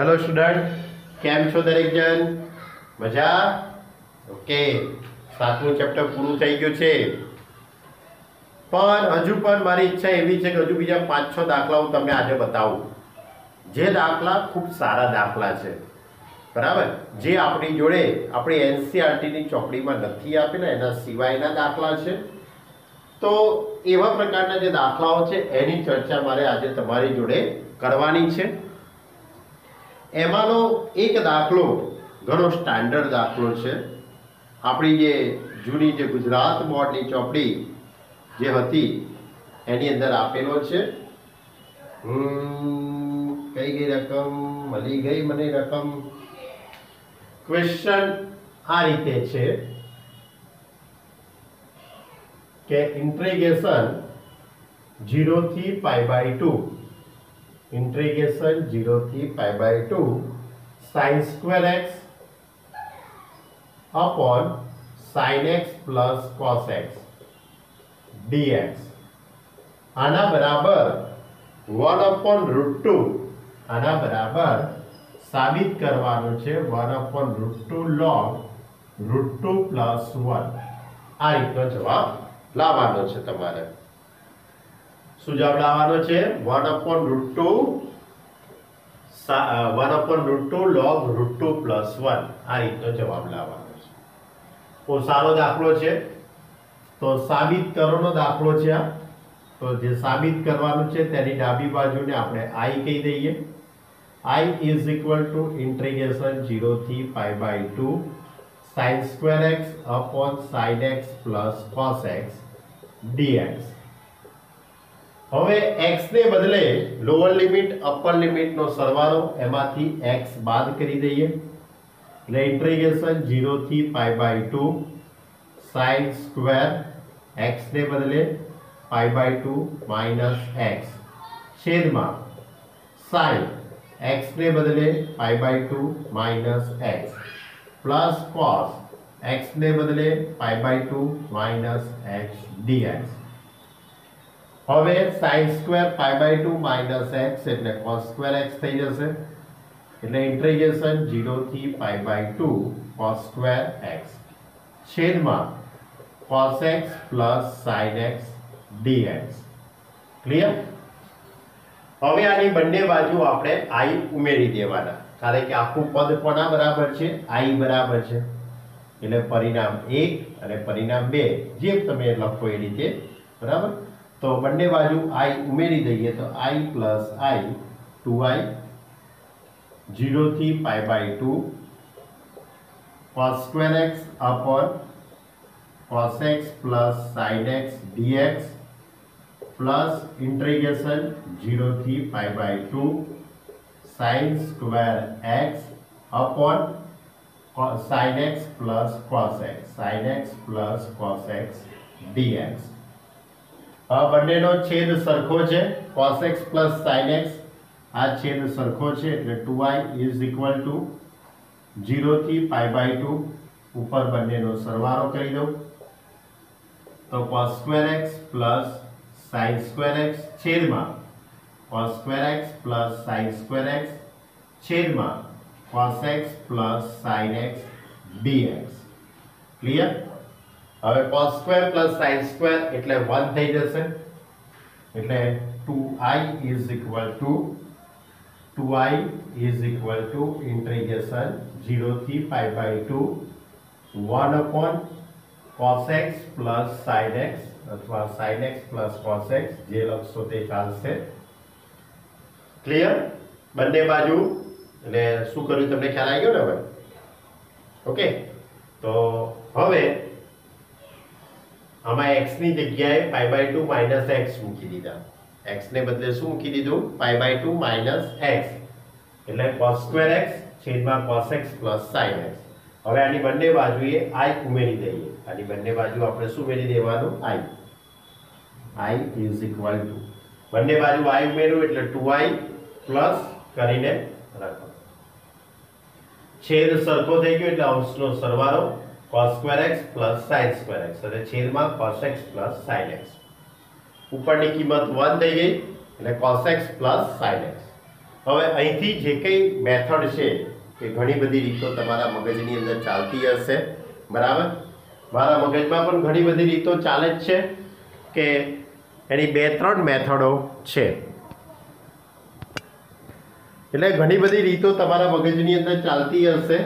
Hello student, કેમ છો દરેક જણ? મજા? ઓકે, સાતમું ચેપ્ટર પૂરું થઈ ગયું છે, પણ હજુ પણ મારી ઈચ્છા એવી છે કે હજુ બીજા 5-6 દાખલા હું તમને આજે બતાવું, જે દાખલા ખૂબ સારા દાખલા છે, બરાબર, જે આપણી જોડે આપણી એનસીઆરટીની ચોપડીમાં નથી આપેલા, એના સિવાયના દાખલા છે. તો એવા પ્રકારના જે દાખલાઓ છે એની ચર્ચા મારે આજે તમારી જોડે કરવાની છે. એમાંનો એક દાખલો ઘણો સ્ટાન્ડર્ડ દાખલો છે. આપણી જે જૂની જે ગુજરાત બોર્ડની ચોપડી જે હતી એની અંદર આપેલો છે. કઈ ગઈ રકમ? મળી ગઈ મને રકમ. ક્વેશ્ચન આ રીતે છે કે ઇન્ટિગ્રેશન 0 થી π/2 इंटीग्रेशन 0 થી π/2 sin square x upon sin x plus cos x dx આના બરાબર 1/√2 આના બરાબર સાબિત કરવાનું છે 1/√2 log √2 + 1. આ રીતનો જવાબ લાવવાનો છે તમારે. શું જવાબ લાવવાનો છે? 1/√2 log √2 + 1. આ રીતનો જવાબ લાવવાનો છે. બહુ સારો દાખલો છે. તો સાબિત કરોનો દાખલો છે આ. તો જે સાબિત કરવાનું છે તેની ડાબી બાજુને આપણે i કહી દઈએ. i = ઇન્ટિગ્રેશન 0 થી π/2 sin square x upon sin x plus cos x dx. હવે x ને બદલે લોઅર લિમિટ અપર લિમિટ નો સરવાળો, એમાંથી x બાદ કરી દઈએ એટલે ઇન્ટિગ્રેશન 0 થી π/2 sin સ્ક્વેર x ને બદલે π/2 - x છેદમાં sin x ને બદલે π/2 - x પ્લસ cos x ને બદલે π/2 - x dx. હવે sin સ્ક્વેર π/2 - x એટલે cos સ્ક્વેર x થઈ જશે એટલે ઇન્ટિગ્રેશન 0 થી π/2 cos સ્ક્વેર x છેદમાં cos x plus sin x dx. Clear? હવે આની બંને બાજુ આપણે i ઉમેરી દેવાના, કારણ કે આખું પદ કોના બરાબર છે? i બરાબર છે. એટલે પરિણામ 1 અને પરિણામ 2 જે તમે લખો એ રીતે, બરાબર. તો બંને બાજુ i ઉમેરી દઈએ તો i plus i 2i 0 થી π/2 cos square x upon cos x plus sin x dx plus integration 0 થી π/2 sin square x upon sin x plus cos x dx. બંનેનો છેદ સરખો છે, cos x plus sin x આ છેદ સરખો છે એટલે 2i = 0 થી π/2 ઉપર બંનેનો સરવાળો કરી દઉં તો cos square x plus sin square x છેદમાં cos square x plus sin square x છેદમાં cos x plus sin x dx. Clear? હવે cos square plus sin square એટલે 1 થઈ જશે એટલે 2i = integration 0 થી π/2 1 cos x plus sin x અથવા sin x plus cos x જે લખશો તે ચાલશે. ક્લિયર? બંને બાજુ એટલે શું કર્યું તમને ખ્યાલ આવી ગયો ને હવે? ઓકે, તો હવે આમાં x ની જગ્યાએ π/2 - x મૂકી દીધા. x ને બદલે શું મૂકી દીધું? π/2 - x એટલે cos square x છેદમાં cos x plus sin x. હવે આની બંને બાજુએ i ઉમેરી દઈએ. આની બંને બાજુ આપણે શું ઉમેરી દેવાનું? i = બંને બાજુ i ઉમેર્યું એટલે 2i પ્લસ કરીને રાખો. છેદ સરખો થઈ ગયો એટલે અંશનો સરવાળો cos square x plus sin square x એટલે છેદમાં cos x plus sin x. ઉપરની કિંમત 1 થઈ ગઈ એટલે cos x plus sin x હવે અહીંથી જે કંઈ મેથડ છે એ ઘણી બધી રીતો તમારા મગજની અંદર ચાલતી હશે, બરાબર. મારા મગજમાં પણ ઘણી બધી રીતો ચાલે જ છે કે એની 2-3 મેથડો છે. એટલે ઘણી બધી રીતો તમારા મગજની અંદર ચાલતી હશે.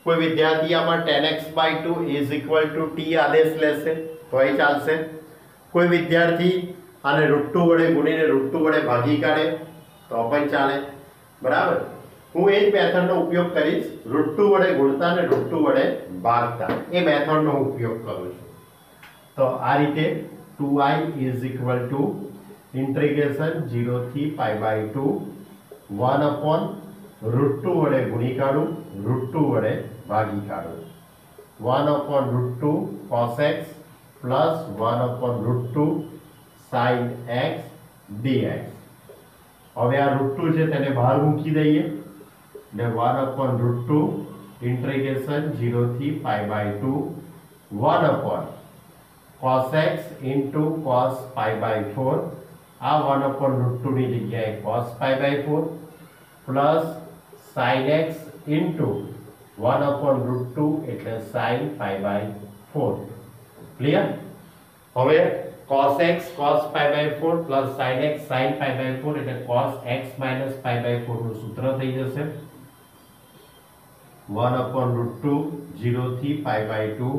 કોઈ વિદ્યાર્થી આમાં 10x/2 = t આદેશ લેશે તોય ચાલશે. કોઈ વિદ્યાર્થી આને √2 વડે ગુણીને √2 વડે ભાગી કાઢે તો પણ ચાલે, બરાબર. હું એ જ મેથડનો ઉપયોગ કરીશ, √2 વડે ગુણતા અને √2 વડે ભાગતા એ મેથડનો ઉપયોગ કરું છું. તો આ રીતે 2i = ઇન્ટિગ્રેશન 0 થી π/2 1/√2 વડે ગુણી કાઢું, √2 વડે ભાગી કાઢું. 1/√2 cos x plus 1/√2 sin x dx. હવે આ √2 છે તેને બહાર મૂકી દઈએ એટલે 1/√2 ઇન્ટિગ્રેશન 0 થી π/2 1/cos x into cos π/4. આ 1/√2 ની જગ્યાએ cos π/4 plus sin x into 1/√2 એટલે sin π/4. ક્લિયર? હવે cos x cos π/4 plus sin x sin π/4 એટલે cos x minus π/4 નું સૂત્ર થઈ જશે 1/√2 0 થી π/2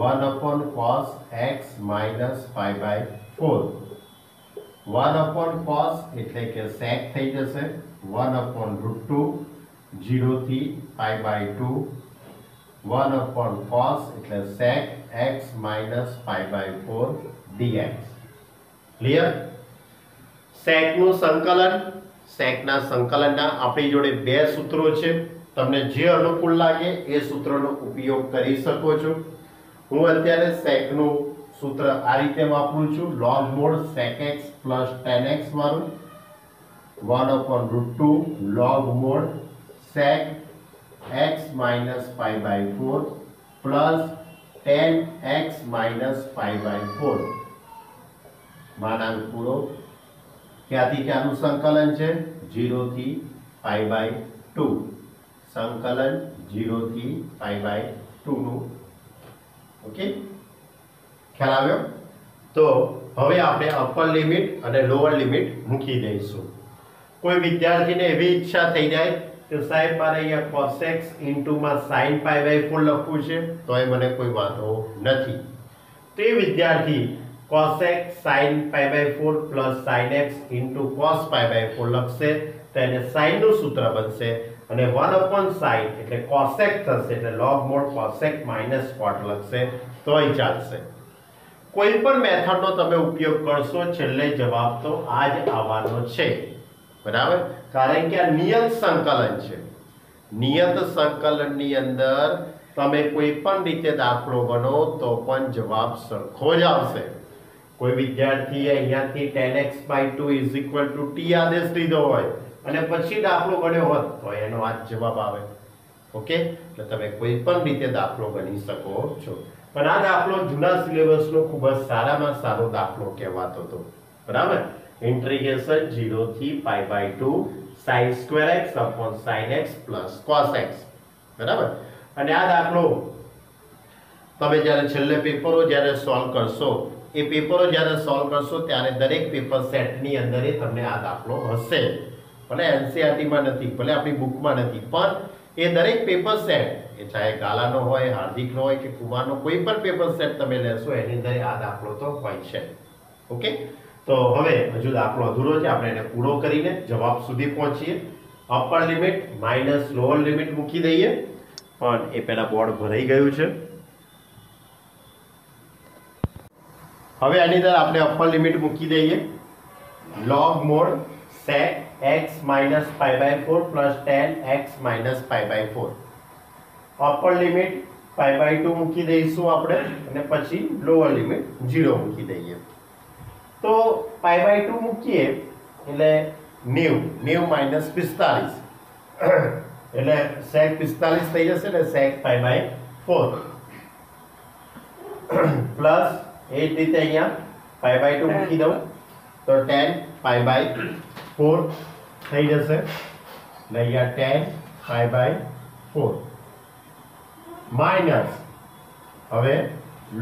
1/cos x minus π/4 1/cos એટલે કે sec થઈ જશે 1/√2 0 થી π/2 1/cos એટલે sec x minus π/4 dx. Clear? sec નું સંકલન, sec ના સંકલનના આપણી જોડે બે સૂત્રો છે. તમને જે અનુકૂળ લાગે એ સૂત્રનો ઉપયોગ કરી શકો છો. હું અત્યારે sec નું સૂત્ર આ રીતે વાપરું છું, log mod sec x plus tan x વાળું 1/√2 log mod sec x minus π/4 plus tan x minus π/4 માનાંક પૂરો. ક્યાંથી ક્યાંનું સંકલન છે? 0 થી π/2 સંકલન 0 થી π/2 નું. ઓકે, ખ્યાલ આવ્યો? તો હવે આપણે અપર લિમિટ અને લોઅર લિમિટ મૂકી દઈશું. કોઈ વિદ્યાર્થીને એવી ઈચ્છા થઈ જાય કે સાહેબ મારે અહીંયા cos x into માં sin π/4 લખવું છે તો એ મને કોઈ વાંધો નથી. તો એ વિદ્યાર્થી cos x sin π/4 plus sin x into cos π/4 લખશે તો એને sin નું સૂત્ર બનશે અને 1/sin એટલે cos x થશે એટલે log mod cos x minus cot લખશે તોય ચાલશે. કોઈ પણ મેથડનો તમે ઉપયોગ કરશો છેલ્લે જવાબ તો આ જ આવવાનો છે, બરાબર. કારણ કે આ નિયત સંકલન છે. નિયત સંકલનની અંદર તમે કોઈ પણ રીતે દાખલો ગણો તો પણ જવાબ સરખો જ આવશે. કોઈ વિદ્યાર્થીએ અહીંયાથી 10x/2 = t આદેશ લીધો હોય અને પછી દાખલો ગણ્યો હોત તો એનો આ જ જવાબ આવે. ઓકે, એટલે તમે કોઈ પણ રીતે દાખલો ગણી શકો છો. પણ આ દાખલો જૂના સિલેબસનો ખૂબ જ સારામાં સારો દાખલો કહેવાતો હતો, બરાબર. ઇન્ટિગ્રેશન 0 થી π/2 sin² x sin x plus cos x, બરાબર. અને આ દાખલો તમે જ્યારે છેલ્લે પેપરો જ્યારે સોલ્વ કરશો એ પેપરો જ્યારે સોલ્વ કરશો ત્યારે દરેક પેપર સેટની અંદર તમને આ દાખલો હશે. ભલે એનસીઆરટીમાં નથી, ભલે આપણી બુકમાં નથી, પણ એ દરેક પેપર સેટ એ ચાહે ગાલાનો હોય, હાર્દિકનો હોય કે કુમારનો કોઈ પણ પેપર સેટ તમે લેશો એની અંદર આ દાખલો તો હોય છે. ઓકે, તો હવે હજુ દાખલો અધૂરો છે, આપણે એને પૂરો કરીને જવાબ સુધી પહોંચીએ. Upper limit minus lower limit મૂકી દઈએ, પણ એ પહેલા બોર્ડ ભરાઈ ગયું છે. હવે આની અંદર આપણે અપર લિમિટ મૂકી દઈએ log mod sec x minus π/4 plus tan x minus π/4. Upper limit π/2 મૂકી દઈશું આપણે અને પછી લોઅર લિમિટ 0 મૂકી દઈએ. તો π/2 મૂકીએ એટલે 90 minus 45 એટલે sec 45 થઈ જશે ને sec π/4 પ્લસ એ જ રીતે અહીંયા π/2 મૂકી દઉં તો tan π/4 થઈ જશે એટલે અહીંયા 10 π/4 માઇનસ હવે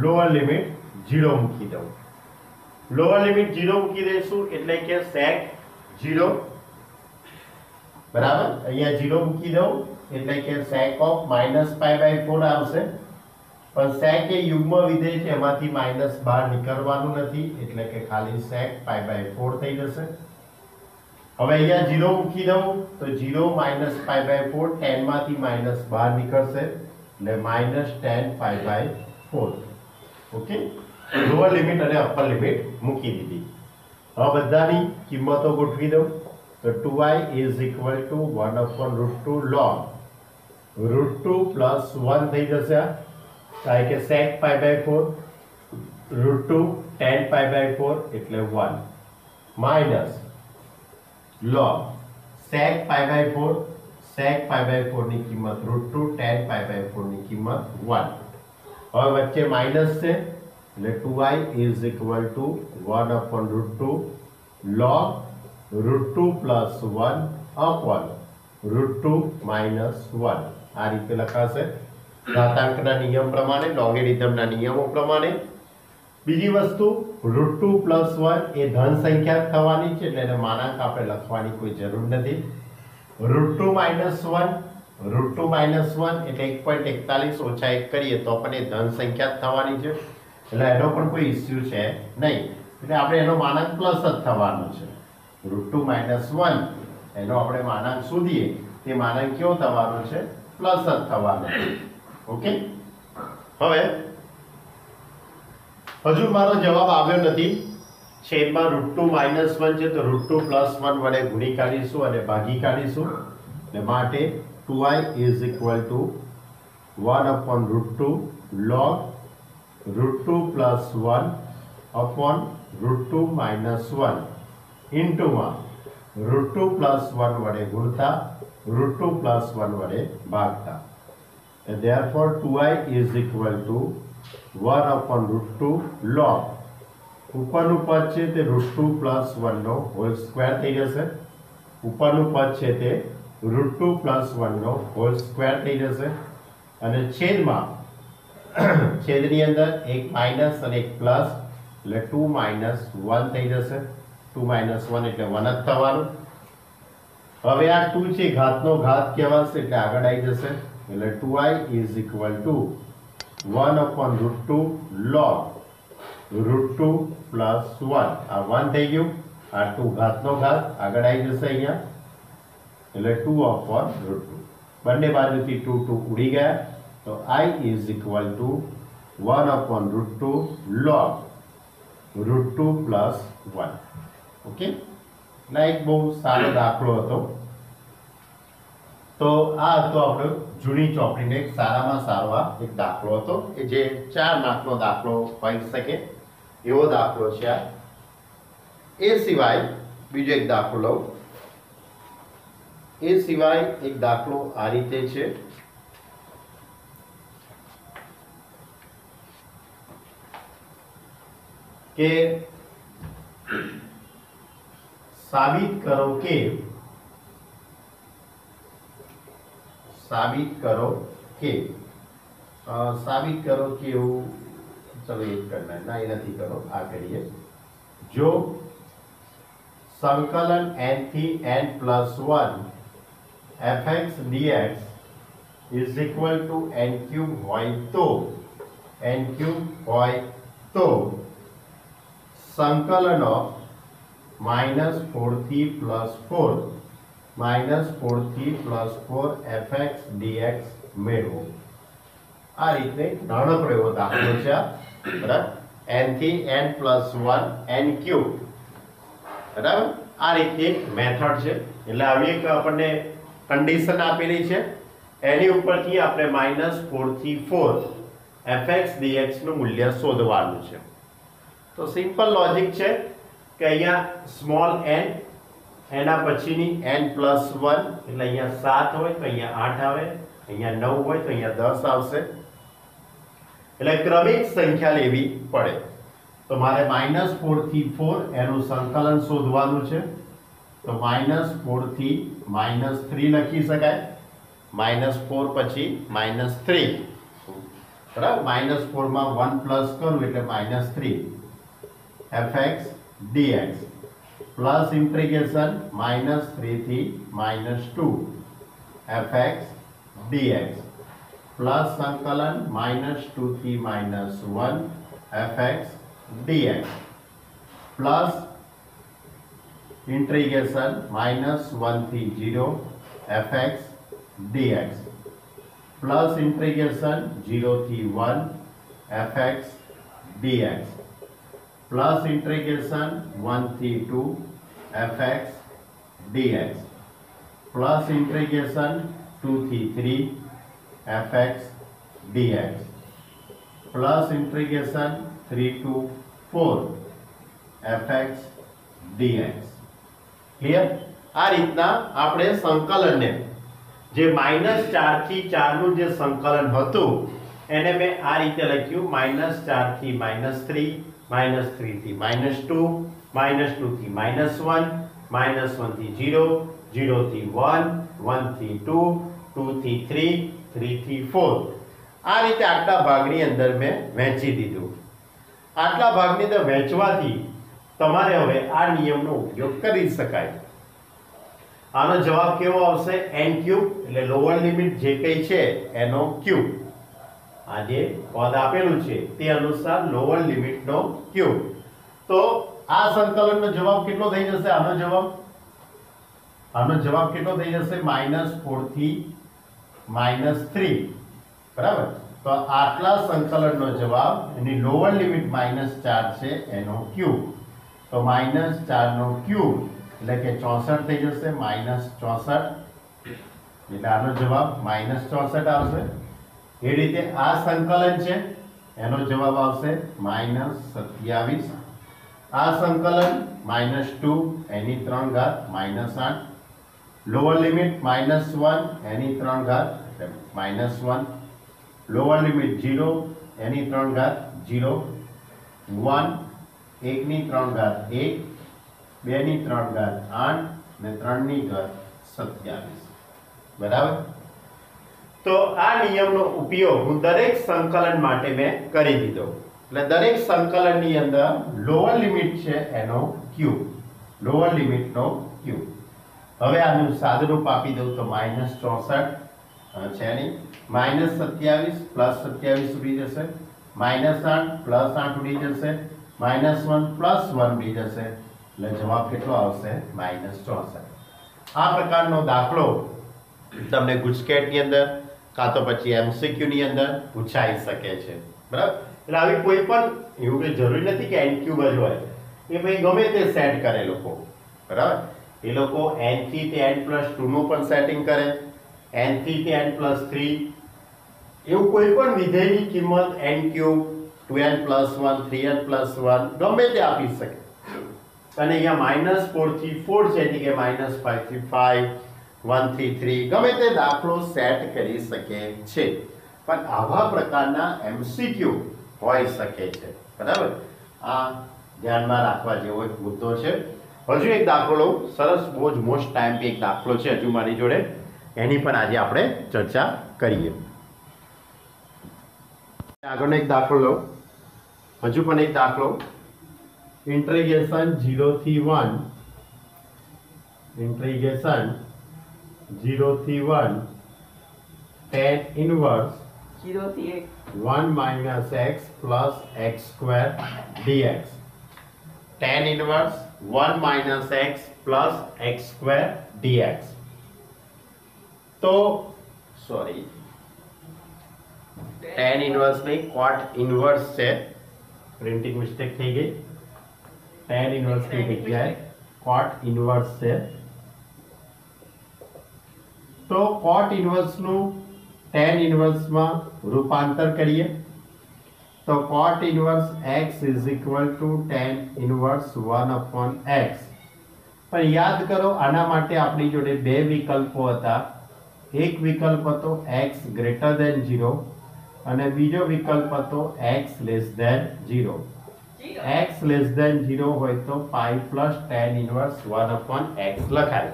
લોઅર લિમિટ 0 મૂકી દઉં લોઅર લિમિટ 0 મૂકી દઈશું એટલે કે sec 0 બરાબર અહીંયા 0 મૂકી દઉં એટલે કે sec of -π/4 આવશે પણ sec એ યુગ્મ વિધેય છે એમાંથી માઈનસ બહાર નીકળવાનું નથી એટલે કે ખાલી sec π/4 થઈ જશે હવે અહીંયા 0 મૂકી દઉં તો 0 -π/4 10 માંથી માઈનસ બહાર નીકળશે એટલે -10 π/4 ઓકે લોઅર લિમિટ અને અપર લિમિટ મૂકી દીધી હવે બધાની કિંમતો ગોઠવી દઉં તો 2i = 1/√2 log √2 + 1 થઈ જશે કારણ કે sec π/4 √2 10 π/4 એટલે 1 માઈનસ log sec π/4 ની કિંમત √2 10 π/4 ની કિંમત 1 હવે વચ્ચે માઈનસ છે એટલે 2i = 1/√2 log √2 + 1 upon √2 - 1 આ રીતે લખાશે ઘાતાંકના નિયમ પ્રમાણે લોગેરિધમના નિયમો પ્રમાણે બીજી વસ્તુ √2 + 1 એ ધન સંખ્યા થવાની છે એટલે એને માનાંક આપણે લખવાની કોઈ જરૂર નથી √2 - 1 એટલે 1.41 ઓછા 1 કરીએ તો પણ એ ધન સંખ્યા થવાની છે એટલે એનો પણ કોઈ ઇશ્યુ છે નહીં એટલે આપણે એનો માનાંક પ્લસ જ થવાનો છે √2 - 1 એનો આપણે માનાંક શોધીએ તે માનાંક કેવો થવાનો છે પ્લસ જ થવાનો છે ઓકે હવે હજુ મારો જવાબ આવ્યો નથી છેદમાં √2 - 1 છે તો √2 + 1 વડે ગુણી કાઢીશું અને ભાગી કાઢીશું એટલે માટે 2i = 1/√2 log √2 + 1 upon √2 - 1 into √2 + 1 વડે ગુણતા √2 + 1 વડે ભાગતા and therefore 2i = 1/√2 log ઉપરનું પદ છે તે √2 + 1 નો હોલ સ્ક્વેર થઈ જશે ઉપરનું પદ છે તે √2 + 1 નો હોલ સ્ક્વેર થઈ જશે અને છેદમાં છેદની અંદર એક માઈનસ અને એક પ્લસ એટલે 2 - 1 થઈ જશે 2 - 1 એટલે 1 જ થવાનું હવે આ 2 છે ઘાતનો ઘાત કહેવાશે એટલે આગળ આવી જશે એટલે 2i = 1/√2 log √2 + 1 આ 1 થઈ ગયું આ 2 ઘાતનો ઘાત આગળ આવી જશે અહીંયા એટલે 2/√2 બંને બાજુથી 2 ઉડી ગયા તો i = 1/√2 log √2 + 1 ઓકે લાઈક બહુ સારો દાખલો હતો તો આ હતો આપણો જૂની ચોપડીનો એક સારામાં સારો આ એક દાખલો હતો કે જે 4 માર્કનો દાખલો હોઈ શકે એવો દાખલો છે આ એ સિવાય બીજો એક દાખલો લઉં એ સિવાય એક દાખલો આ રીતે છે કે સાબિત કરો કે એવું चलो एक करना है ना ये नहीं करो आ करिए जो संकलन n थी n + 1 fx dx = n³ હોય તો संकलन ऑफ -4 થી +4 -4 થી +4 fx dx મેળવો આ રીતે નાનકડો એવો દાખલો છે બરાબર n થી n + 1 n³ બરાબર આ રીતે મેથડ છે એટલે આવી એક આપણને કન્ડિશન આપેલી છે એની ઉપરથી આપણે -4 થી 4 fx dx નું મૂલ્ય શોધવાનું છે તો સિમ્પલ લોજિક છે કે અહીંયા સ્મોલ n એના પછીની n + 1 એટલે અહીંયા 7 હોય તો અહીંયા 8 આવે અહીંયા 9 હોય તો અહીંયા 10 આવશે એટલે ક્રમિક સંખ્યા લેવી પડે તો મારે -4 થી 4 એનું સંકલન શોધવાનું છે તો -4 થી -3 લખી શકાય. -4 પછી -3, બરાબર. -4 માં 1 પ્લસ કરું એટલે -3 fx dx પ્લસ ઇન્ટિગ્રેશન -3 થી -2 fx dx પ્લસ સંકલન -2 થી -1 fx dx પ્લસ इंटीग्रेशन -1 થી 0 fx dx प्लस इंटीग्रेशन 0 થી 1 fx dx प्लस इंटीग्रेशन 1 થી 2 fx dx प्लस इंटीग्रेशन 2 થી 3 fx dx plus integration 3 to 4 fx dx. Clear? आ રીતના આપણે સંકલનને જે -4 થી 4 નું જે સંકલન હતું એને મેં આ રીતે લખ્યું -4 થી -3 -3 થી -2 -2 થી -1 -1 થી 0 0 થી 1 1 થી 2 2 થી 3 3 થી 4 આ રીતે આટલા ભાગની અંદર મેં વહેંચી દીધું. આટલા ભાગની અંદર વહેંચવાથી તમારે હવે આ નિયમનો ઉપયોગ કરી શકાય. આનો જવાબ કેવો આવશે? n³ એટલે લોઅર લિમિટ જે કઈ છે એનો ક્યુબ. આ જે પદ આપેલું છે તે અનુસાર લોઅર લિમિટનો ક્યુબ. તો આ સંકલનનો જવાબ કેટલો થઈ જશે? આનો જવાબ કેટલો થઈ જશે? -4 થી -3, બરાબર. તો આટલા સંકલનનો જવાબ એની લોઅર લિમિટ -4 છે એનો ક્યુબ. તો -4 નો ક્યુબ એટલે કે 64 થઈ જશે. -64 એટલે આનો જવાબ -64 આવશે. એ રીતે આ સંકલન છે એનો જવાબ આવશે -27. આ સંકલન -2 એની 3 ઘાત -8. લોઅર લિમિટ -1 એની 3 ઘાત -1. લોઅર લિમિટ 0 એની 3 ઘાત 0. 1 1 ની 3 ઘાત 1, 2 ની 3 ઘાત 8 ને 3 ની ઘાત 27. બરાબર. તો આ નિયમનો ઉપયોગ હું દરેક સંકલન માટે મેં કરી દીધો. એટલે દરેક સંકલનની અંદર લોઅર લિમિટ છે એનો ક્યુબ, લોઅર લિમિટનો ક્યુબ. હવે આનું સાદુરૂપ આપી દઉં તો -64 છે નહીં, -27 પ્લસ 27 ઉડી જશે, -8 પ્લસ 8 ઉડી જશે, -1 પ્લસ 1 ઉડી જશે. એટલે જવાબ કેટલો આવશે? -64. આ પ્રકારનો દાખલો તમને ગુજકેટની અંદર કાં તો પછી MCQ ની અંદર પૂછાઈ શકે છે. બરાબર. એટલે આવી કોઈ પણ એવું કે જરૂરી નથી કે n³ જ હોય. એ ભાઈ ગમે તે સેટ કરે લોકો. બરાબર. એ લોકો n થી તે n+2 નું પણ સેટિંગ કરે, n થી તે n+3, એવું કોઈ પણ વિધેયની કિંમત n³ 2n+1 3n+1 ગમે તે આપી શકે. અને અહીંયા -4 થી 4 છે એટલે કે -5 થી 5, 1 થી 3 ગમે તે દાખલો સેટ કરી શકે છે. પણ આવા પ્રકારના MCQ હોઈ શકે છે. બરાબર. આ ધ્યાનમાં રાખવા જેવો એક મુદ્દો છે. હજુ એક દાખલો લઉં. સરસ, બહુ જ મોસ્ટ ટાઈમ એક દાખલો છે હજુ મારી જોડે, એની પણ આજે આપણે ચર્ચા કરીએ. આગળનો એક દાખલો લઉં. હજુ પણ એક દાખલો. ઇન્ટિગ્રેશન 0 થી 1 tan inverse 0 થી 1 - x plus x square dx. tan inverse 1 - x plus x square dx. तो सॉरी, tan inverse नहीं, cot inverse से प्रिंटिंग मिस्टेक થઈ ગઈ. tan inverse की जगह cot inverse છે. તો cot inverse નું tan inverse માં રૂપાંતર કરીએ તો cot inverse x = tan inverse 1/x. પણ યાદ કરો, આના માટે આપણી જોડે બે વિકલ્પો હતા. એક વિકલ્પ હતો x > 0 અને બીજો વિકલ્પ હતો x < 0. x લેસ ધેન 0 હોય તો pi plus tan inverse 1/x લખાય.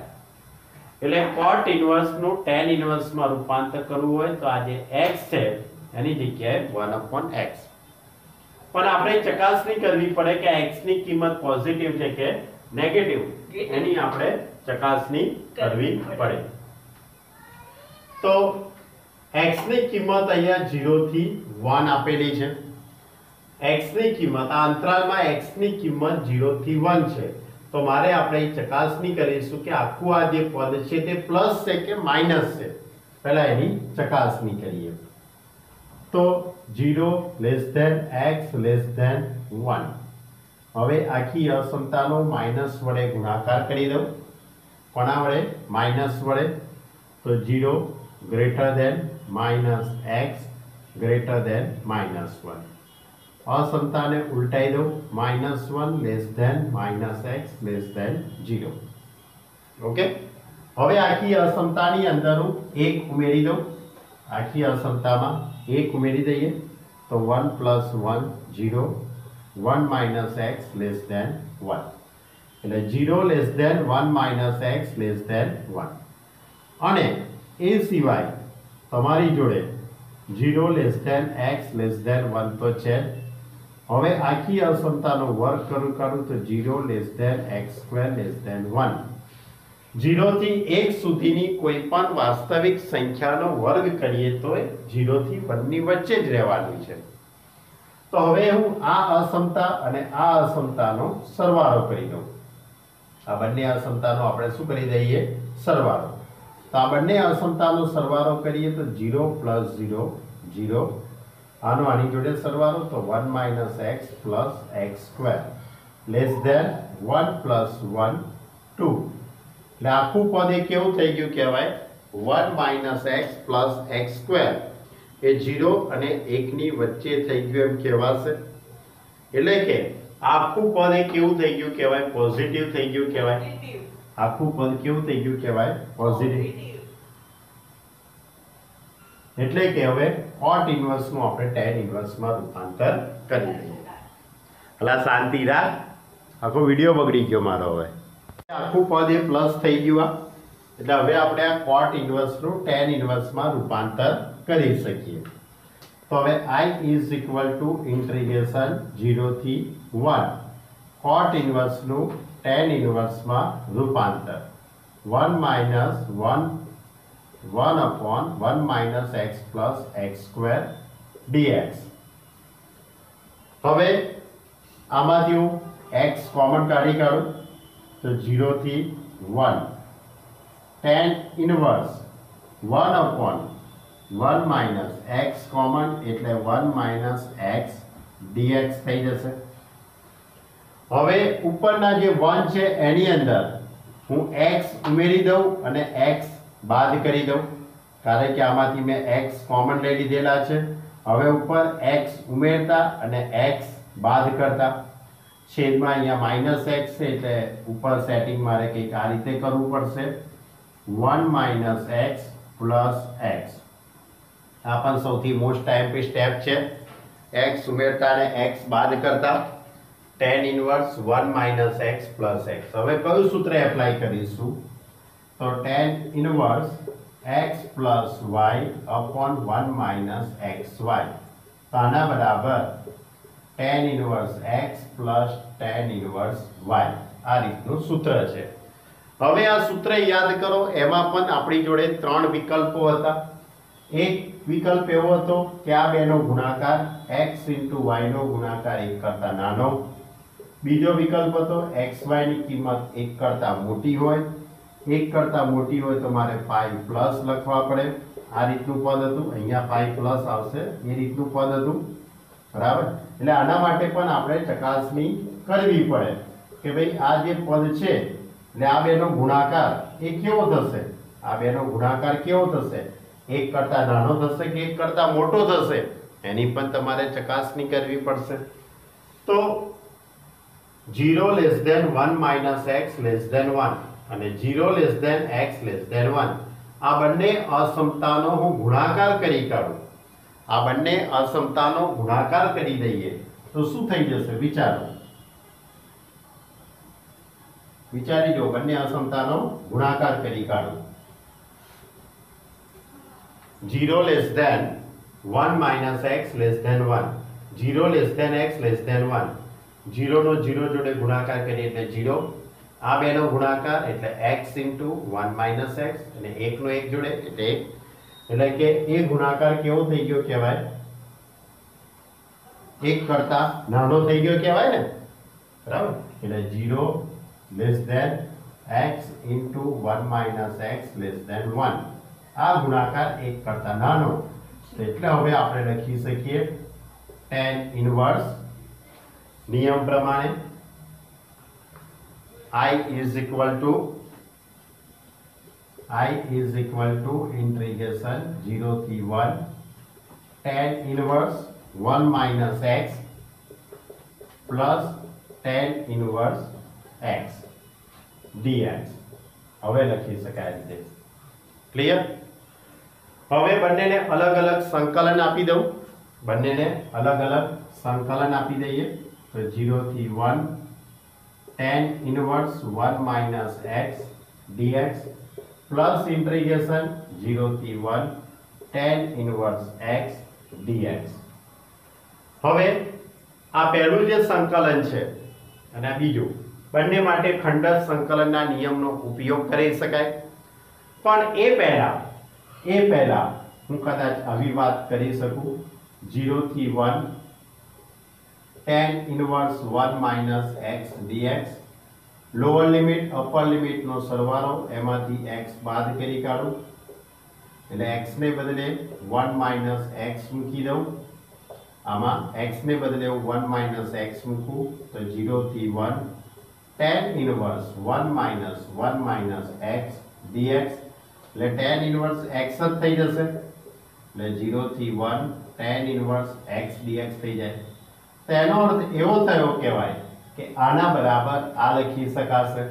એટલે cot ઇનવર્સ નું tan ઇનવર્સ માં રૂપાંતર કરવું હોય તો આ જે x છે એની જગ્યાએ 1/x. પણ આપણે ચકાસણી કરવી પડે કે x ની કિંમત પોઝિટિવ છે કે નેગેટિવ, એની આપણે ચકાસણી કરવી પડે. તો x ની કિંમત અહીંયા 0 થી 1 આપેલી છે. x ની કિંમત આ અંતરાલમાં x ની કિંમત 0 થી 1 છે. તો મારે આપણે ચકાસણી કરીશું કે આખું આ જે પદ છે તે પ્લસ છે કે માઈનસ છે. પહેલા એની ચકાસણી કરીએ. તો 0 less than x less than 1. હવે આખી અસમતાનો માઈનસ વડે ગુણાકાર કરી દઉં. કોના વડે? માઈનસ વડે. તો 0 greater than minus x greater than minus 1. અસમતાને ઉલટાઈ દઉં. -1 less than -x less than 0. Okay. હવે આખી અસમતાની અંદર હું 1 ઉમેરી દઉં. આખી અસમતામાં 1 ઉમેરી દઈએ તો 1 + 1 0 1 - x લેસ ધેન 1. એટલે 0 less than 1 - x less than 1. અને એ સિવાય તમારી જોડે 0 less than x less than 1 તો છે. હવે આખી અસમતાનો વર્ગ કરું તો 0 less than x² less than 1. 0 થી 1 સુધીની કોઈ પણ વાસ્તવિક સંખ્યાનો વર્ગ કરીએ તો 0 થી 1 ની વચ્ચે જ રહેવાની છે. તો હવે હું આ અસમતા અને આ અસમતાનો સરવાળો કરી દઉં. આ બંને અસમતાનો આપણે શું કરી દઈએ? સરવાળો. તો આ બંને અસમતાનો સરવાળો કરીએ તો 0 + 0 0. આનો આની જોડે સરવાળો તો 1 - x + x² લેસ ધેન 1 + 1 2. એટલે આખું પદ એ કેવું થઈ ગયું કહેવાય? 1 - x + x² એ 0 અને 1 ની વચ્ચે થઈ ગયું એમ કહેવાશે. એટલે કે આખું પદ એ કેવું થઈ ગયું કહેવાય? પોઝિટિવ થઈ ગયું કહેવાય. આખું પદ કેવું થઈ ગયું કહેવાય? પોઝિટિવ. એટલે કે હવે cot ઇનવર્સ નું આપણે tan ઇનવર્સ માં રૂપાંતર કરી દઈએ. અલા શાંતિ રાખ, આખો વિડિયો બગડી ગયો મારો. હવે આખું પદ એ પ્લસ થઈ ગયું. એટલે હવે આપણે આ cot ઇનવર્સ નું tan ઇનવર્સ માં રૂપાંતર કરી શકીએ. તો હવે I = 0 થી 1 cot ઇનવર્સ નું tan ઇનવર્સ માં રૂપાંતર 1 - 1/1 - x + x² dx. હવે આમાંથી હું x કોમન કાઢી કાઢું તો 0 થી 1 tan ઇનવર્સ 1/1 - x કોમન એટલે 1 - x dx થઈ જશે. હવે ઉપરના જે 1 છે એની અંદર હું x ઉમેરી દઉં અને x બાદ કરી દઉં, કારણ કે આમાંથી મેં x કોમન લઈ લીધેલા છે. હવે ઉપર x ઉમેરતા અને x બાદ કરતા છેદમાં અહીંયા -x છે એટલે ઉપર સેટિંગ મારે કંઈક આ રીતે કરવું પડશે. 1 - x + x. આ પણ સૌથી મોસ્ટ ટાઈમ સ્ટેપ છે. x ઉમેરતા અને x બાદ કરતા tan ઇનવર્સ 1 - x + x. હવે કયું સૂત્ર એપ્લાય કરીશું? તો tan inverse x + y/1 - xy. તો આના બરાબર tan inverse x + tan inverse y. આ રીતનું સૂત્ર છે. હવે આ સૂત્ર યાદ કરો. એમાં પણ આપણી જોડે 3 વિકલ્પો હતા. એક વિકલ્પ એવો હતો કે આ બેનો ગુણાકાર x * y નો ગુણાકાર 1 કરતા નાનો. બીજો વિકલ્પ હતો xy ની કિંમત 1 કરતા મોટી હોય. 1 કરતા મોટી હોય તો મારે પાઈ પ્લસ લખવા પડે. આ રીતનું પદ હતું. અહીંયા પાઈ પ્લસ આવશે, એ રીતનું પદ હતું. બરાબર. એટલે આના માટે પણ આપણે ચકાસણી કરવી પડે કે ભાઈ આ જે પદ છે એટલે આ બેનો ગુણાકાર એ કેવો થશે? આ બેનો ગુણાકાર કેવો થશે? 1 કરતા નાનો થશે કે 1 કરતા મોટો થશે? એની પણ તમારે ચકાસણી કરવી પડશે. તો 0 less than 1 - x less than 1 અને 0 less than x less than 1 આ બંને અસમતાનો હું ગુણાકાર કરી કાઢું. આ બંને અસમતાનો ગુણાકાર કરી દઈએ તો શું થઈ જશે વિચારો, વિચારી જો, બંને અસમતાનો ગુણાકાર કરી કાઢો. 0 less than 1 minus x less than 1, 0 less than x less than 1, 0 નો 0 જોડે ગુણાકાર કરીએ એટલે 0, આ બેનો ગુણાકાર એટલે x into 1 minus x અને 1 નો 1 જોડે એટલે 1, એટલે કે એ ગુણાકાર કેવો થઈ ગયો કહેવાય, 1 કરતા નાનો થઈ ગયો કહેવાય ને, બરાબર. એટલે 0 less than x into 1 minus x less than 1, આ ગુણાકાર 1 કરતા નાનો, એટલે હવે આપણે લખી શકીએ tan ઇન્વર્સ નિયમ પ્રમાણે I is equal to integration 0 થી 1 tan inverse 1 minus x plus tan inverse x dx. હવે લખી શકાય રીતે. ક્લિયર? હવે બંનેને અલગ અલગ સંકલન આપી દઉં, બંનેને અલગ અલગ સંકલન આપી દઈએ. તો 0 થી 1 tan inverse 1 minus x dx plus integration 0 થી 1 tan inverse x dx. હવે આ પહેલું જે સંકલન છે અને આ બીજું, બંને માટે ખંડક સંકલનના નિયમનો ઉપયોગ કરી શકાય. પણ એ પહેલા હું કદાચ આવી વાત કરી શકું, 0 થી 1 tan inverse 1 minus x dx, lower limit upper limit નો સરવાળો, એમાંથી x બાદ કરી કાઢું એટલે x ને બદલે 1 minus x મૂકી દઉં, આમાં x ને બદલે 1 minus x મૂકું તો 0 થી 1 tan inverse 1 minus x dx, એટલે tan inverse x જ થઈ જશે, એટલે 0 થી 1 tan inverse x dx થઈ જાય. તેનો અર્થ એવો થયો કહેવાય કે આના બરાબર આ લખી શકાશે.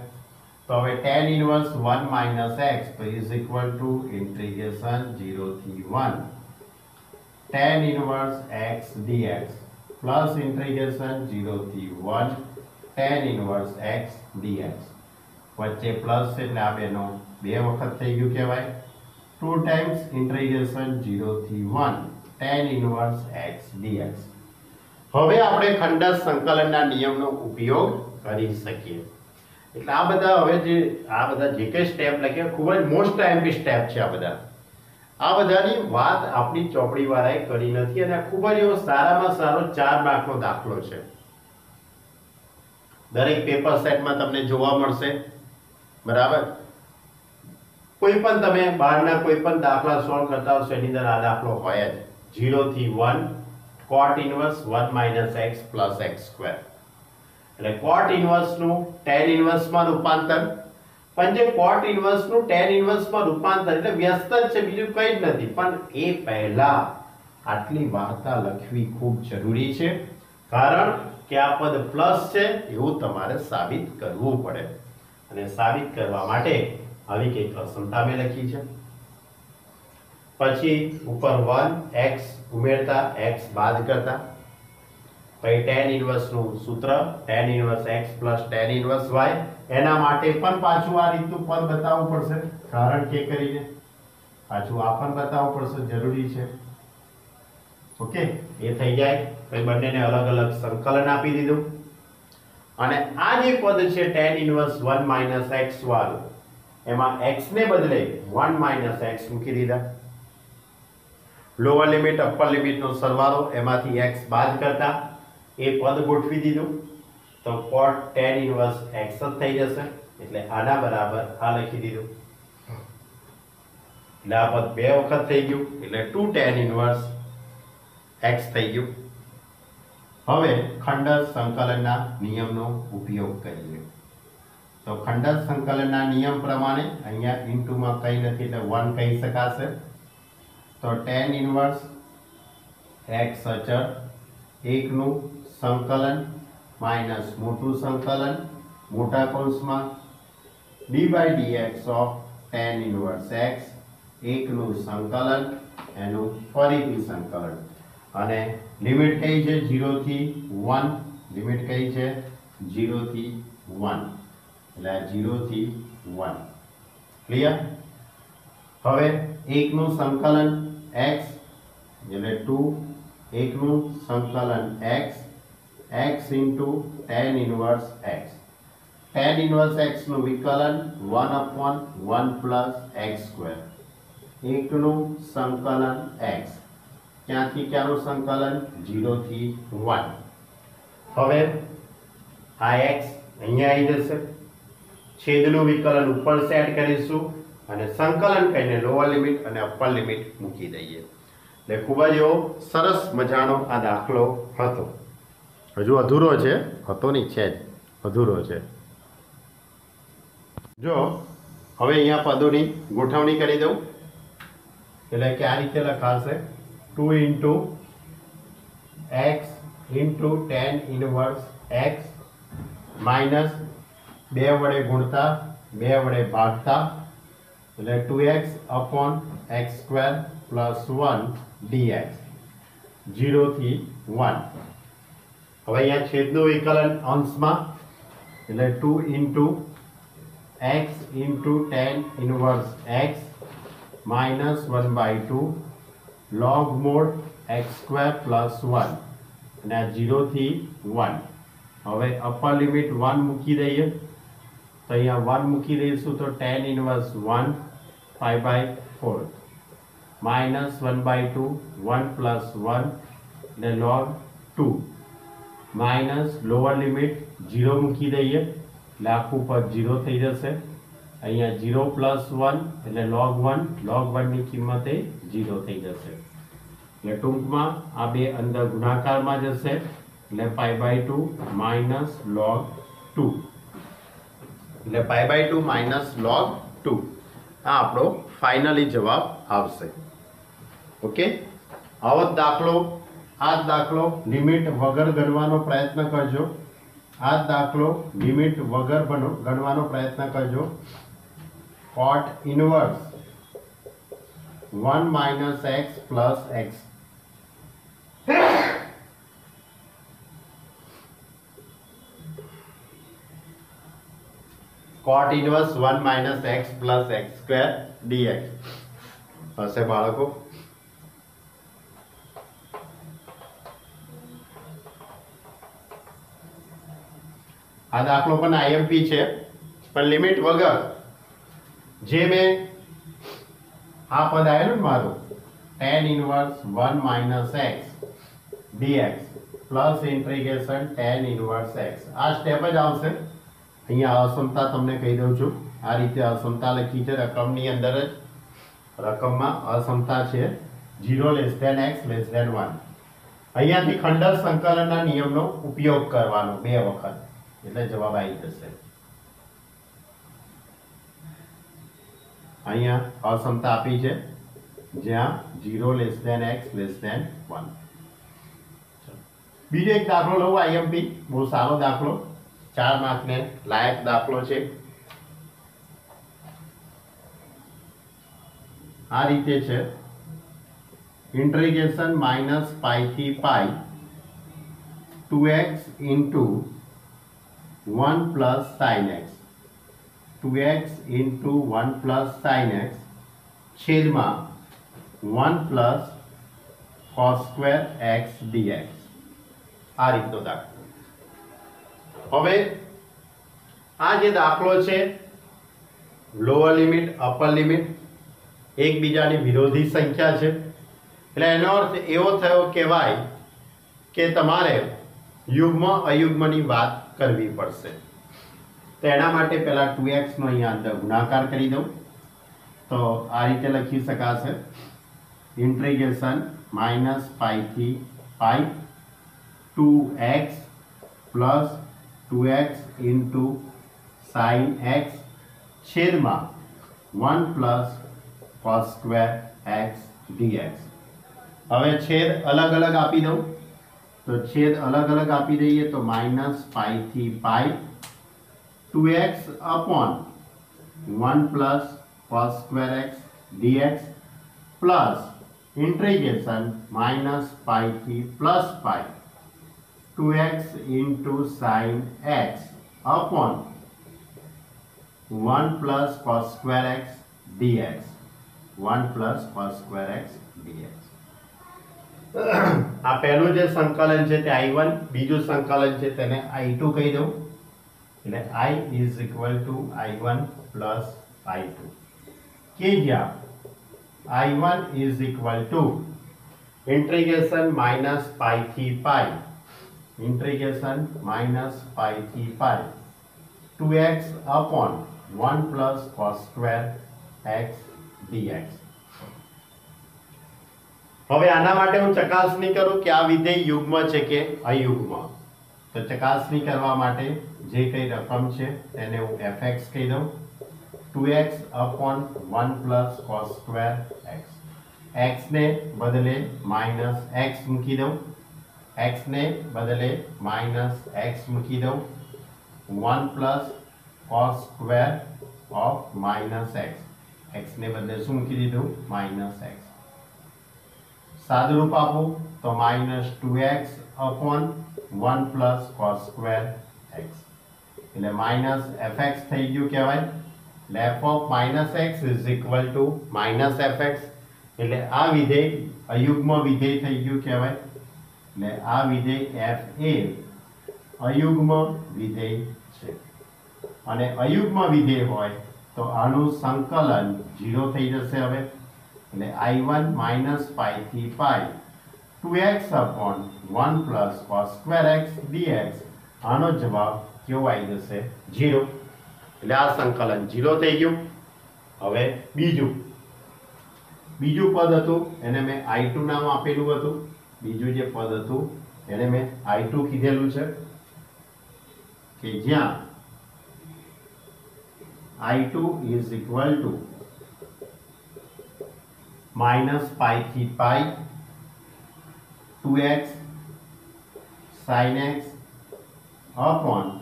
તો હવે tan inverse 1 minus x is equal to integration 0 થી 1 tan inverse x dx plus integration 0 થી 1 tan inverse x dx. વચ્ચે પ્લસ એટલે આ બેનો બે વખત થઈ ગયું કહેવાય. 2 times integration 0 થી 1 tan inverse x dx. હવે આપણે ખંડક સંકલનના નિયમનો ઉપયોગ કરી શકીએ. એટલે આ બધા હવે જે કંઈ સ્ટેપ લખ્યા ખૂબ જ મોસ્ટ એમ્પી સ્ટેપ છે. આ બધાની વાત આપણી ચોપડીવાળાએ કરી નથી અને ખૂબ જ એવો સારામાં સારો 4 માર્કનો દાખલો છે. દરેક પેપર સેટમાં તમને જોવા મળશે, બરાબર. કોઈ પણ તમે બહારના કોઈ પણ દાખલા સોલ્વ કરતા હશો એની અંદર આ દાખલો હોય જ. 0 થી 1 cot inverse 1 minus x plus x square, એટલે cot inverse નું tan inverse માં રૂપાંતર. પણ જે cot inverse નું tan inverse માં રૂપાંતર એટલે વ્યસ્ત જ છે, બીજું કંઈ જ નથી. પણ એ પહેલા આટલી વાર્તા લખવી ખૂબ જરૂરી છે, કારણ કે આ પદ પ્લસ છે એવું તમારે સાબિત કરવું પડે. અને સાબિત કરવા માટે આવી કંઈક અસમતા મેં લખી છે. પછી ઉપર 1x ઉમેરતા x બાદ કરતા, પછી tan ઇન્વર્સ નું સૂત્ર tan inverse x plus tan inverse y, એના માટે પણ પાછું આ રીતનું પદ બતાવવું પડશે, કારણ કે કરીને પાછું આ પણ બતાવવું પડશે, જરૂરી છે. ઓકે, એ થઈ જાય. પછી બંનેને અલગ અલગ સંકલન આપી દીધું અને આ જે પદ છે tan ઇન્વર્સ 1 minus x વાળું, એમાં x ને બદલે 1 minus x મૂકી દીધા. લોઅર લિમિટ અપર લિમિટ નો સરવાળો, એમાંથી x બાદ કરતા એ પદ ગોઠવી દીધું તો cot tan ઇન્વર્સ x જ થઈ જશે. એટલે આના બરાબર આ લખી દીધું, એટલે આ પદ બે વખત થઈ ગયું, એટલે 2 tan ઇન્વર્સ x થઈ ગયું. હવે ખંડક સંકલનના નિયમનો ઉપયોગ કરીએ. તો ખંડક સંકલનના નિયમ પ્રમાણે અહીંયા ઇન્ટુમાં કંઈ નથી એટલે 1 કહી શકાશે. તો tan ઇન્વર્સ x અચળ 1 નું સંકલન માઇનસ મોટું સંકલન મોટા કૌંસમાં d by dx of tan inverse x, 1 નું સંકલન એનું ફરીથી સંકલન અને लिमिट कई है 0 थी 1, लिमिट कई है 0 थी 1 એટલે 0 થી 1 ક્લિયર। હવે એકનું સંકલન x એટલે 2, એકનું સંકલન x x into tan inverse x, tan inverse x નું વિકલન 1/1 plus x square, એકનું સંકલન x ક્યાંથી ક્યાંનું સંકલન 0 થી 1। હવે આ x અહીંયા આવી જશે, છેદનું વિકલન ઉપર સેટ કરીશું અને સંકલન કરીને લોઅર લિમિટ અને અપર લિમિટ મૂકી દઈએ એટલે ખૂબ જ એવો સરસ મજાનો આ દાખલો હતો। હજુ અધૂરો છે, હતો નહીં છે જ, અધૂરો છે। જો હવે અહીંયા પદોની ગોઠવણી કરી દઉં એટલે કે આ રીતે લખાશે 2 into x into tan inverse x minus 2 વડે ગુણતા 2 વડે ભાગતા એટલે 2x upon x square plus 1 dx 0 થી 1। હવે અહીંયા છેદનું વિકલન અંશમાં એટલે 2 into x into tan inverse x minus 1/2 log mod x square plus 1 અને આ 0 થી 1। હવે અપર લિમિટ 1 મૂકી દઈએ તો અહીંયા 1 મૂકી દઈશું તો tan inverse 1 pi/4 minus 1/2 1 plus 1 એટલે log 2 માઇનસ લોઅર લિમિટ 0 મૂકી દઈએ એટલે આખું પદ 0 થઈ જશે। અહીંયા 0 plus 1 એટલે log 1, log 1 ની કિંમત એ 0 થઈ જશે એટલે ટૂંકમાં આ બે અંદર ગુણાકારમાં જશે એટલે pi/2 minus log 2 એટલે pi/2 minus log 2 આ આપણો ફાઇનલી જવાબ આવશે। ઓકે, આવો જ દાખલો આ દાખલો લિમિટ વગર ગણવાનો પ્રયત્ન કરજો, આ દાખલો લિમિટ વગર ગણવાનો પ્રયત્ન કરજો। cot inverse 1 minus x plus x cot inverse 1 minus x plus x square dx હશે બાળકો। આ દાખલો પણ આઈએમપી છે પણ લિમિટ વગર જે મેં આ પદ આવેલું ને મારું tan inverse 1 minus x dx plus integration tan inverse x આ સ્ટેપ જ આવશે। અહીંયા અસમતા તમને કહી દઉં છું, આ રીતે અસમતા લખી છે રકમની અંદર જ, રકમમાં અસમતા છે 0 less than x less than 1। અહીંયાથી ખંડર સંકલનના નિયમનો ઉપયોગ કરવાનો 2 વખત એટલે જવાબ આવી જશે। અહીંયા અસમતા આપી છે જ્યાં 0 less than x less than 1। બીજો એક દાખલો લઉં આઈએમપી, બહુ સારો દાખલો, 4 માર્કને લાયક દાખલો છે। આ રીતે છે ઇન્ટિગ્રેશન માઇનસ પાઈ થી pi 2x into 1 plus sin x 2x into 1 plus sin x છેદમાં 1 plus cos square x dx આ રીતનો દાખલો। હવે આ જે દાખલો છે લોઅર લિમિટ અપર લિમિટ એકબીજાની વિરોધી સંખ્યા છે એટલે એનો અર્થ એવો થયો કહેવાય કે તમારે યુગ્મ અયુગ્મની વાત કરવી પડશે। તો એના માટે પહેલા 2x નો અહીંયા અંદર ગુણાકાર કરી દઉં તો આ રીતે લખી શકાશે ઇન્ટિગ્રેશન માઇનસ પાઈ થી pi 2x plus 2x into sign x છેદમાં 1 plus cos square x dx। હવે છેદ અલગ અલગ આપી દઉં તો છેદ અલગ અલગ આપી દઈએ તો માઇનસ પાઈ થી pi 2x upon 1 plus cos square x dx plus integration minus pi थी plus pi 2x into sine x upon 1 plus cos square x dx 1 plus cos square x dx आ पहलू जे संकलन है I1 Biju संकलन है तेने I2 कही दो એટલે I is equal to I1 plus I2 के ज्या I1 is equal to integration minus pi थी पाई इंटीग्रेशन माइनस पाई थी पाई 2x upon 1 plus cos square x dx હવે આના માટે હું ચકાસણી કરું કે આ વિધેય યુગ્મ છે કે અયુગ્મ તો ચકાસણી કરવા માટે જે કઈ રકમ છે તેને હું fx કહી દઉં 2x upon 1 plus cos square x x ને બદલે માઇનસ x મૂકી દઉં x ને બદલે માઇનસ x મૂકી દઉં 1 plus cos square of minus x x ને બદલે શું મૂકી દીધું માઇનસ x सादरूप आपो तो minus 2x upon 1 plus cos square x એટલે માઇનસ fx થઈ ગયું કહેવાય એટલે f of minus x is equal two minus fx એટલે આ વિધેય અયુગ્મ વિધેય થઈ ગયું કહેવાય એટલે આ વિધેય f એ અયુગ્મ વિધેય છે અને અયુગ્મ વિધેય હોય તો આનું સંકલન 0 થઈ જશે હવે એટલે I1 माइनस पाई थी पाई 2x upon 1 plus cos square x dx આનો જવાબ કેવો આવી જશે 0 એટલે આ સંકલન 0 થઈ ગયું હવે બીજું પદ હતું એને મેં I2 નામ આપેલું હતું બીજું જે પદ હતું એને મેં I2 કીધેલું છે કે જ્યાં I2 is equal to minus pi थी पाई 2x sin x upon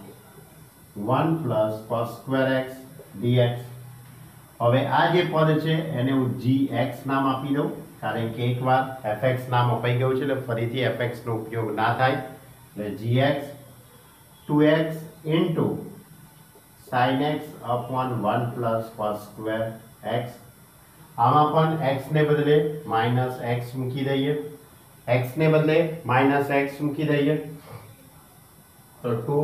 1 plus cos square x dx હવે આ જે પદ છે એને હું gx નામ આપી દઉં કારણ કે એકવાર fx નામ અપાઈ ગયું છે એટલે ફરીથી fx નો ઉપયોગ ના થાય એટલે gx 2x into sin x upon 1 plus cos square x આમાં પણ x ને બદલે માઈનસ x મૂકી દઈએ x ને બદલે માઈનસ x મૂકી દઈએ તો 2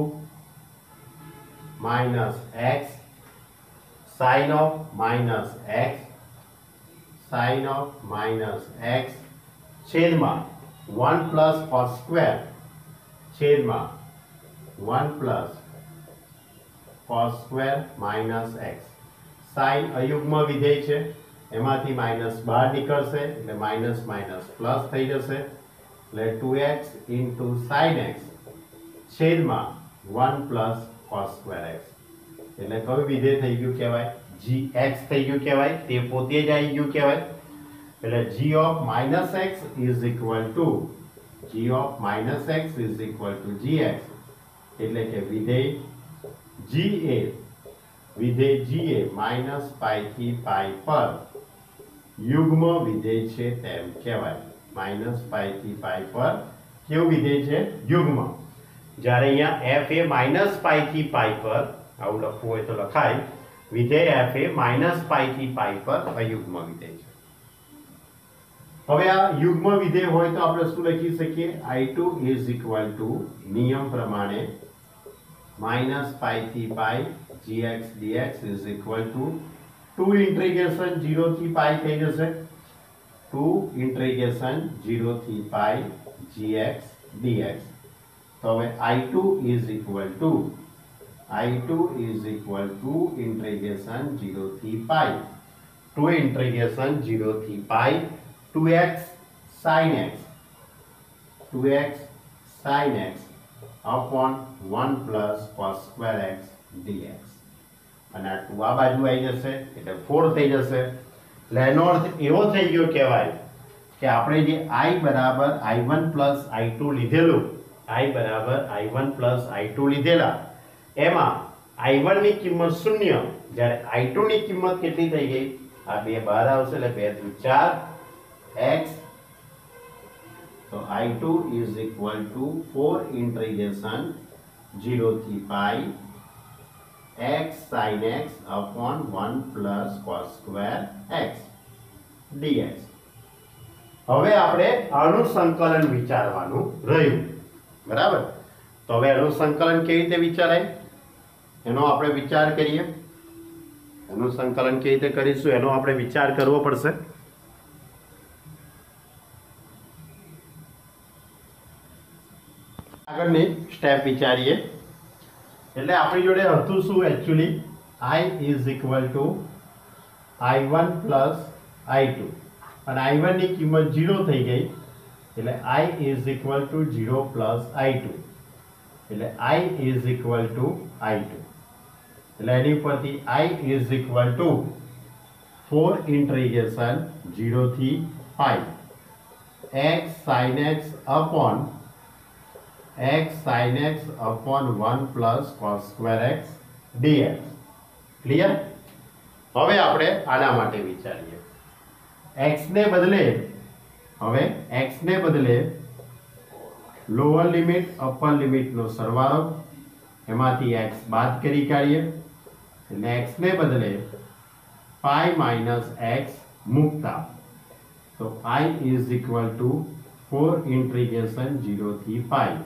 minus x sin of minus x છેદમાં 1 plus cos square છેદમાં 1 plus cos square minus x sin અયુગ્મ વિધેય છે એમાંથી માઈનસ બહાર નીકળશે એટલે માઈનસ માઈનસ પ્લસ થઈ જશે એટલે 2x into sin x છેદમાં 1 plus cos square x એટલે કયું વિધેય થઈ ગયું કહેવાય gx થઈ ગયું કહેવાય તે પોતે જ આવી ગયું કહેવાય એટલે g of minus x is equal to gx એટલે કે વિધેય ga માઈનસ પાઈ થી પાઈ પર યુગ્મ વિધેય છે તેમ કહેવાય માઈનસ પાઈ થી પાઈ પર કેવું વિધેય છે યુગ્મ જ્યારે અહીંયા f એ માઈનસ પાઈ થી પાઈ પર આવું લખવું હોય તો લખાય વિધેય f એ માઈનસ પાઈ થી પાઈ પર અયુગ્મ વિધેય છે હવે આ યુગ્મ વિધેય હોય તો આપણે શું લખી શકીએ I2 is equal to નિયમ પ્રમાણે માઈનસ પાઈ થી પાઈ gx dx is equal to 2 integration 0 થી પાઈ થઈ જશે 2 इंटीग्रेशन 0 થી પાઈ gx dx તો હવે I2 is equal to integration 0 થી પાઈ 2 इंटीग्रेशन 0 થી pi 2x sin x upon 1 plus cos square x dx અને આ 2 આ બાજુ આવી જશે એટલે 4 થઈ જશે એટલે એનો અર્થ એવો થઈ ગયો કહેવાય કે આપણે જે I બરાબર I1 plus I2 લીધેલું લીધેલા એમાં I1 ની કિંમત 0 જ્યારે I2 ની કિંમત કેટલી થઈ ગઈ આ બે બહાર આવશે એટલે 2 × 4 x तो I2 is equal to 4 integration 0 થી પાઈ x sin x upon 1 plus cos square x dx। હવે આપણે આનું સંકલન વિચારવાનું રહ્યું, બરાબર। તો હવે આનું સંકલન કેવી રીતે વિચારાય એનો આપણે વિચાર કરીએ। એનું સંકલન કેવી રીતે કરીશું એનો આપણે વિચાર કરવો પડશે। આગળની સ્ટેપ વિચારીએ એટલે આપણી જોડે હતું શું actually I is equal two I1 plus I2 અને I1 ની કિંમત 0 થઈ ગઈ એટલે I is equal two 0 plus I2 એટલે I is equal two I2 એટલે એની ઉપરથી I is equal two 4 integration 0 થી પાઈ x sin x upon x sin x upon 1 plus cos square x dx। Clear. હવે આપણે આના માટે વિચારીએ x ને બદલે હવે x ને બદલે લોઅર લિમિટ અપર લિમિટ નો સરવાળો એમાંથી x બાદ કરી કાઢીએ એટલે x ને બદલે પાઈ માઈનસ x મૂકતા તો I is equal two 4 integration 0 થી પાઈ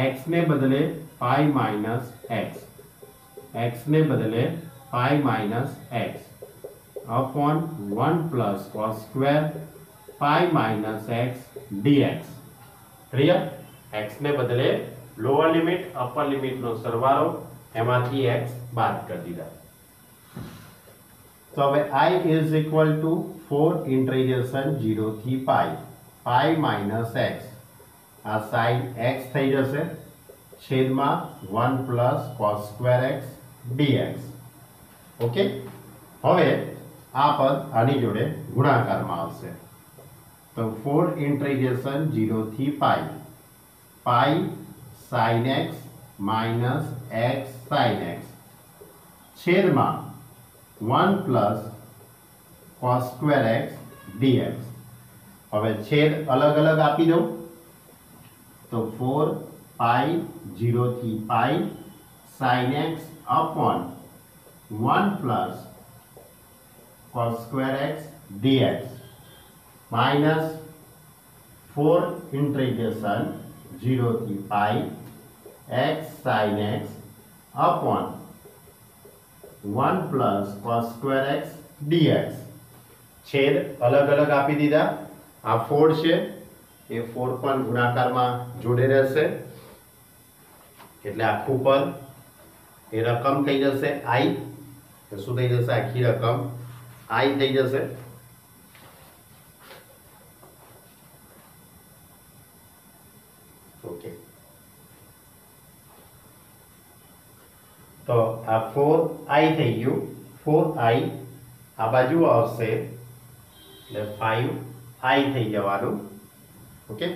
x ने बदले पाई माइनस x ने बदले pi minus x upon 1 plus cos square pi minus x dx। Clear. x ने बदले लोअर लिमिट अपर लिमिट नो सरवाळो एमांथी x बाद कर दीधा तो હવે I is equal to 4 integration 0 થી पाई माइनस x आ sin x થઈ જશે છેદમાં 1 plus cos square x dx। Okay. હવે આ પદ આની જોડે ગુણાકારમાં આવશે તો 4 ઇન્ટિગ્રેશન 0 થી પાઈ sin x minus x sin x છેદમાં 1 plus cos square x dx। હવે છેદ અલગ અલગ આપી દઉં तो 4 पाई 0 थी pi sin x upon 1 plus cos square x dx minus 4 integration 0 थी पाई x sin x upon 1 plus cos square x dx। छेद अलग अलग आपी दीधा आ 4 छे એ 4 પણ ગુણાકારમાં જોડે રહેશે એટલે આખું પદ એ રકમ થઈ જશે I તો શું થઈ જશે આખી રકમ I થઈ જશે। ઓકે તો આ 4I થઈ ગયું 4I આ બાજુ આવશે એટલે 5I થઈ જવાનું। ओके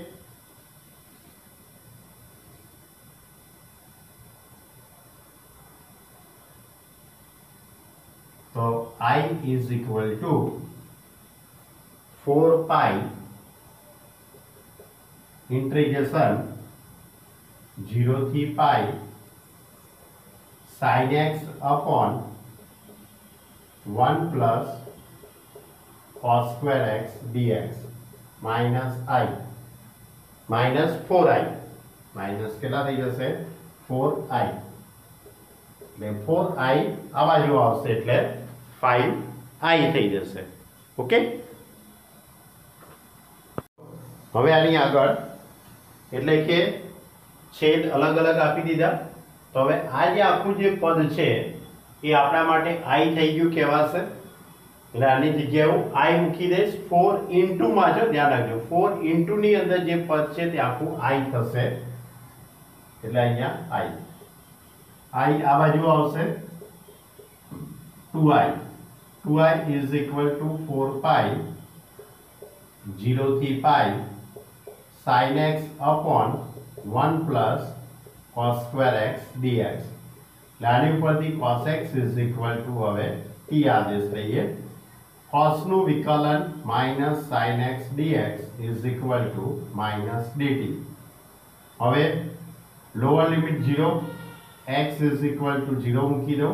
तो I is equal to 4 pi integration 0 थी pi sin x upon 1 plus cos square x dx minus I minus 4I minus કેટલા થઈ જશે 4I એટલે 4I આ બાજુ આવશે એટલે 5I થઈ જશે। ઓકે। હવે આની આગળ એટલે કે છેદ અલગ અલગ આપી દીધા તો હવે આ જે આખું જે પદ છે એ આપણા માટે I થઈ ગયું કહેવાશે એટલે આની જગ્યાએ હું I મૂકી દઈશ 4 ઇન્ટુ માં જો ધ્યાન રાખજો 4 ઇન્ટુ ની અંદર જે પદ છે તે આખું I થશે એટલે અહીંયા I આ બાજુ આવશે 2I is equal to 4 pi 0 થી pi sin x upon 1 plus cos square x dx। આની ઉપરથી cos x is equal to હવે t આદેશ લઈએ cosનું વિકલન minus sin x dx is equal two minus dt. હવે lower limit 0, x is equal two 0 મૂકી દો,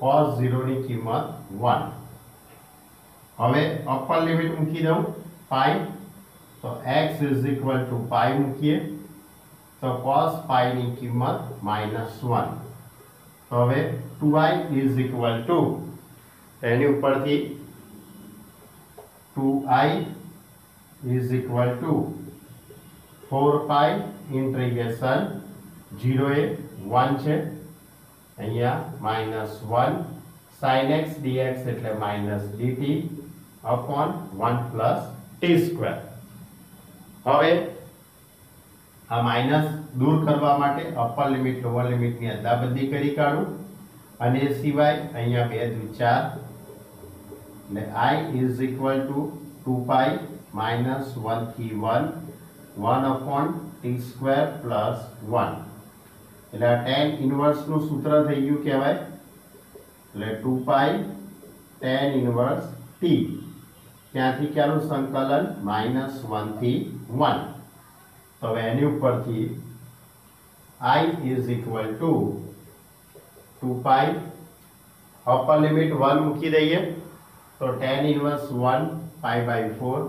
cos 0 ની કિંમત 1. હવે અપર લિમિટ મૂકી દઉં પાઈ, તો x is equal to pi મૂકીએ તો cos પાઈ ની કિંમત -1. તો હવે 2i ઇઝ ઇક્વલ ટુ એની ઉપરથી 2i is equal two 4 pi integration 0 એ 1 છે, અહીંયા -1 sin x dx એટલે -dt upon 1 plus t square. હવે આ માઇનસ દૂર કરવા માટે અપર લિમિટ લોઅર લિમિટની અદલાબદલી કરી કાઢું, અને એ સિવાય અહીંયા 2 દુ 4 એટલે i ઇઝ ઇક્વલ ટુ 2 પાઈ -1 થી 1 1 upon t square plus 1. એટલે આ tan ઇન્વર્સ નું સૂત્ર થઈ ગયું કહેવાય, એટલે 2 પાઈ tan ઇન્વર્સ t, ત્યાંથી ક્યાંનું સંકલન -1 થી 1. તો હવે એની ઉપરથી i is equal to 2 pi upper limit 1 મૂકી દઈએ તો tan inverse 1 pi by 4,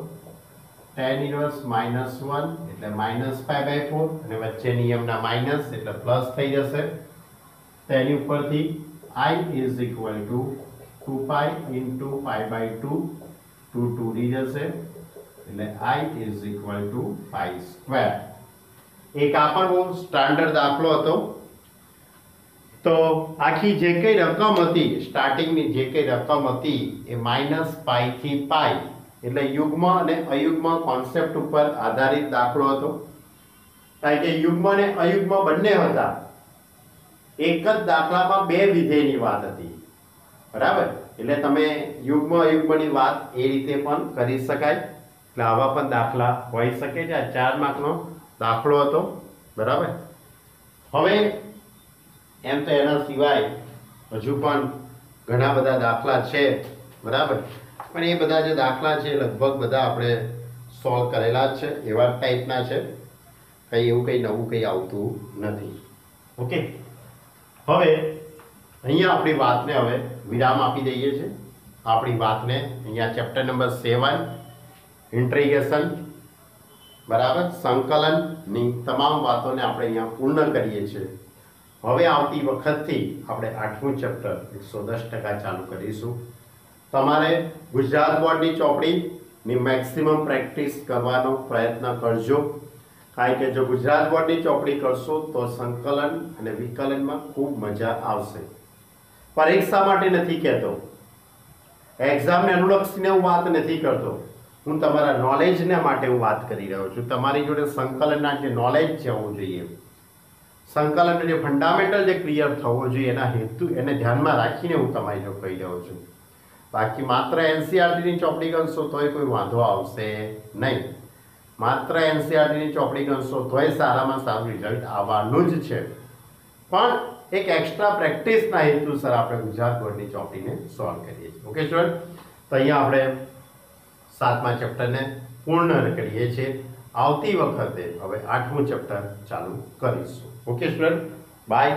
tan inverse -1 એટલે -π/4, અને વચ્ચે નિયમના માઇનસ એટલે પ્લસ થઈ જશે. તો એની ઉપરથી i is equal to 2 pi into π/2, 2 2d જશે, એટલે i is equal to pi square. એક આ પણ બહુ સ્ટાન્ડર્ડ દાખલો હતો. તો આખી જે કઈ રકમ હતી, સ્ટાર્ટિંગની જે કઈ રકમ હતી એ -π થી π, એટલે યુગ્મ અને અયુગ્મ કોન્સેપ્ટ ઉપર આધારિત દાખલો હતો. કારણ કે યુગ્મ અને અયુગ્મ બંને હતા, એક જ દાખલામાં બે વિધેયની વાત હતી, બરાબર. એટલે તમે યુગ્મ અયુગ્મની વાત એ રીતે પણ કરી શકાય. એટલે આવા પણ દાખલા હોઈ શકે છે. આ 4 માર્કનો દાખલો હતો, બરાબર. હવે એમ તો એના સિવાય હજુ પણ ઘણા બધા દાખલા છે, બરાબર. પણ એ બધા જે દાખલા છે લગભગ બધા આપણે સોલ્વ કરેલા જ છે, એવા ટાઈપના છે, કંઈ એવું કંઈ નવું કંઈ આવતું નથી. ઓકે, હવે અહીંયા આપણી વાતને હવે વિરામ આપી દઈએ છીએ. આપણી વાતને અહીંયા ચેપ્ટર નંબર 7 ઇન્ટિગ્રેશન, બરાબર, સંકલનની તમામ વાતોને આપણે અહીંયા પૂર્ણ કરીએ છીએ. હવે આવતી વખતથી આપણે 8મું ચેપ્ટર 110% ચાલુ કરીશું. તમારે ગુજરાત બોર્ડની ચોપડીની મેક્સિમમ પ્રેક્ટિસ કરવાનો પ્રયત્ન કરજો, કારણ કે જો ગુજરાત બોર્ડની ચોપડી કરશો તો સંકલન અને વિકલનમાં ખૂબ મજા આવશે. પરીક્ષા માટે નથી કહેતો, એક્ઝામને અનુલક્ષીને હું વાત નથી કરતો, હું તમારા નોલેજને માટે હું વાત કરી રહ્યો છું. તમારી જોડે સંકલનના જે નોલેજ છે હોવું જોઈએ, સંકલનનો જે ફંડામેન્ટલ જે ક્લિયર થવો જોઈએ, એના હેતુ એને ધ્યાનમાં રાખીને હું તમારી જોડે કહી રહ્યો છું. બાકી માત્ર એનસીઆરટીની ચોપડી ગણશો તોય કોઈ વાંધો આવશે નહીં. માત્ર એનસીઆરટીની ચોપડી ગણશો તોય સારામાં સારું રિઝલ્ટ આવવાનું જ છે. પણ એક એક્સ્ટ્રા પ્રેક્ટિસના હેતુસર આપણે ગુજરાત બોર્ડની ચોપડીને સોલ્વ કરીએ છીએ. ઓકે સ્ટુડન્ટ, તો અહીંયા આપણે 7મા ચેપ્ટરને પૂર્ણ કરીએ છીએ. આવતી વખતે હવે 8મું ચેપ્ટર ચાલુ કરીશું. Okay student, by.